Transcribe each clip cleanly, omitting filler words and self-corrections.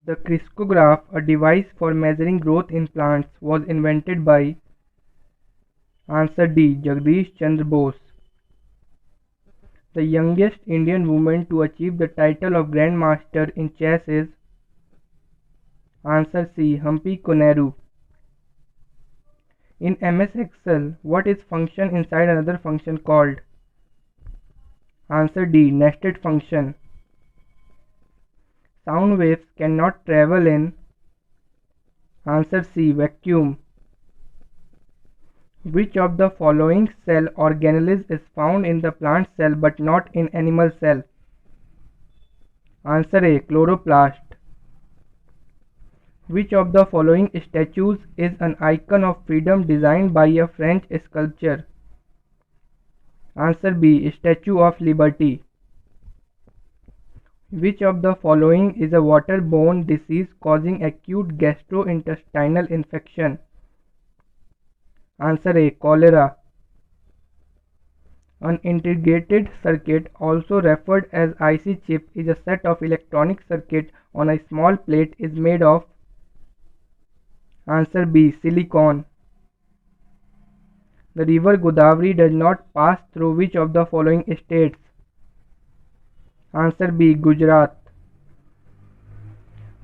The criscograph, a device for measuring growth in plants, was invented by Answer D. Jagdish Chandra Bose. The youngest Indian woman to achieve the title of Grandmaster in chess is Answer C. Humpy Koneru. In MS Excel, what is function inside another function called? Answer D. Nested function. Sound waves cannot travel in Answer C. Vacuum. Which of the following cell organelles is found in the plant cell but not in animal cell? Answer A. Chloroplast. Which of the following statues is an icon of freedom designed by a French sculptor? Answer B. Statue of Liberty. Which of the following is a waterborne disease causing acute gastrointestinal infection? Answer A. Cholera. An integrated circuit, also referred as IC chip, is a set of electronic circuits on a small plate is made of Answer B. Silicon. The river Godavari does not pass through which of the following states? Answer B. Gujarat.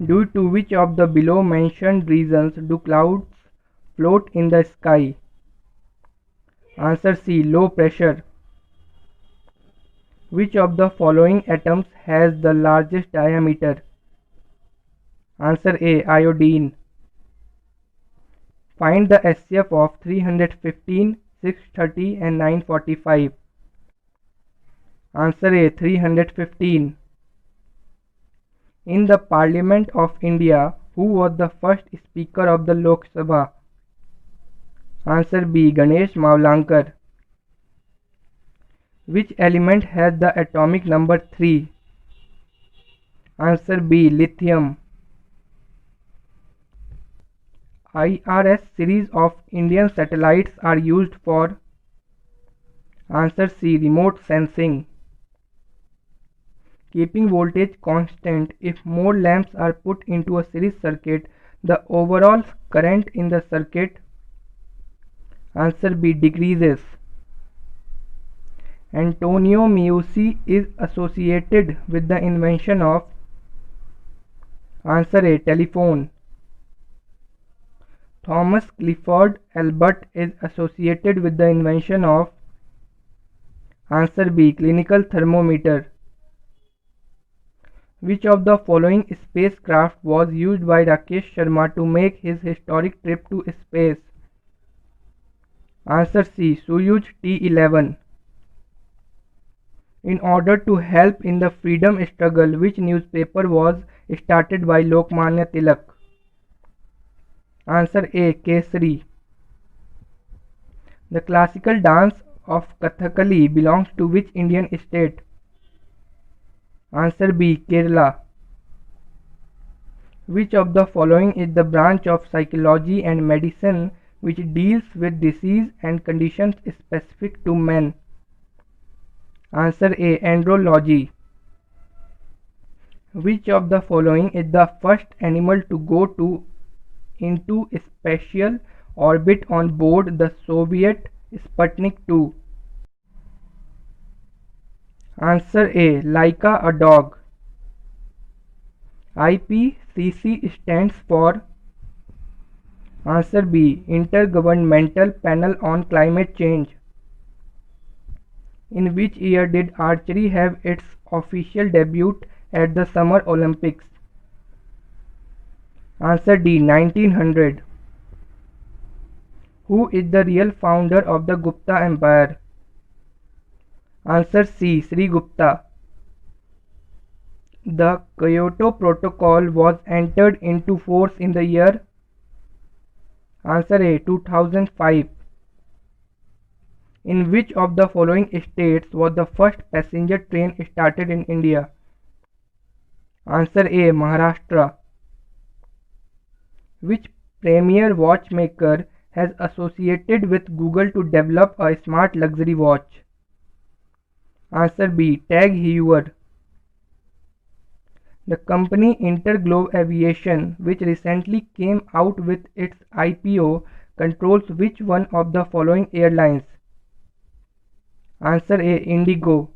Due to which of the below mentioned reasons do clouds float in the sky? Answer C. Low pressure. Which of the following atoms has the largest diameter? Answer A. Iodine. Find the SCF of 315, 630 and 945. Answer A. 315. In the Parliament of India, who was the first Speaker of the Lok Sabha? Answer B. Ganesh Mavlankar. Which element has the atomic number 3? Answer B. Lithium. IRS series of Indian satellites are used for Answer C. Remote sensing. Keeping voltage constant, if more lamps are put into a series circuit, the overall current in the circuit Answer B. decreases. Antonio Meucci is associated with the invention of Answer A. Telephone. Thomas Clifford Albert is associated with the invention of Answer B. Clinical thermometer. Which of the following spacecraft was used by Rakesh Sharma to make his historic trip to space? Answer C. Soyuz T-11. In order to help in the freedom struggle, which newspaper was started by Lokmanya Tilak? Answer A. Kesari. The classical dance of Kathakali belongs to which Indian state? Answer B. Kerala. Which of the following is the branch of psychology and medicine which deals with disease and conditions specific to men? Answer A. Andrology. Which of the following is the first animal to go into spatial orbit on board the Soviet Sputnik 2? Answer A. Laika, a dog. IPCC stands for Answer B. Intergovernmental Panel on Climate Change. In which year did archery have its official debut at the Summer Olympics? Answer D. 1900. Who is the real founder of the Gupta Empire? Answer C. Sri Gupta. The Kyoto Protocol was entered into force in the year Answer A. 2005. In which of the following states was the first passenger train started in India? Answer A. Maharashtra. Which premier watchmaker has associated with Google to develop a smart luxury watch? Answer B. Tag Heuer. The company Interglobe Aviation, which recently came out with its IPO, controls which one of the following airlines? Answer A. Indigo.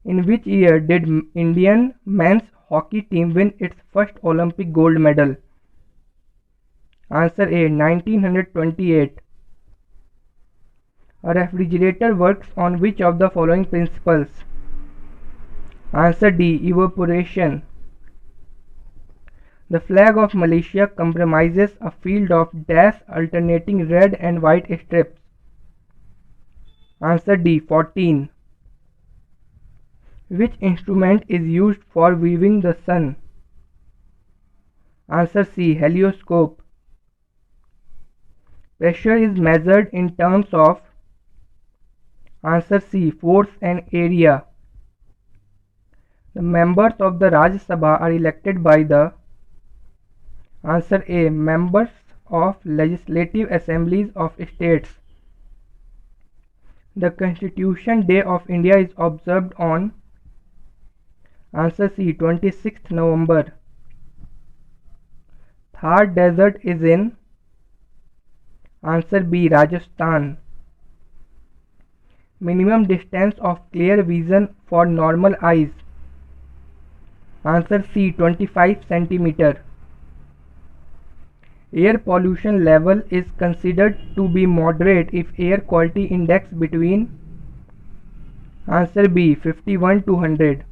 In which year did Indian men's hockey team win its first Olympic gold medal? Answer A. 1928. A refrigerator works on which of the following principles? Answer D. Evaporation. The flag of Malaysia comprises a field of dash alternating red and white strips. Answer D. 14. Which instrument is used for viewing the sun? Answer C. Helioscope. Pressure is measured in terms of? Answer C. Force and area. The members of the Rajya Sabha are elected by the? Answer A. Members of Legislative Assemblies of States. The Constitution Day of India is observed on? Answer C. 26th November. Thar Desert is in? Answer B. Rajasthan. Minimum distance of clear vision for normal eyes. Answer C. 25 cm. Air pollution level is considered to be moderate if air quality index between? Answer B. 51 to 100.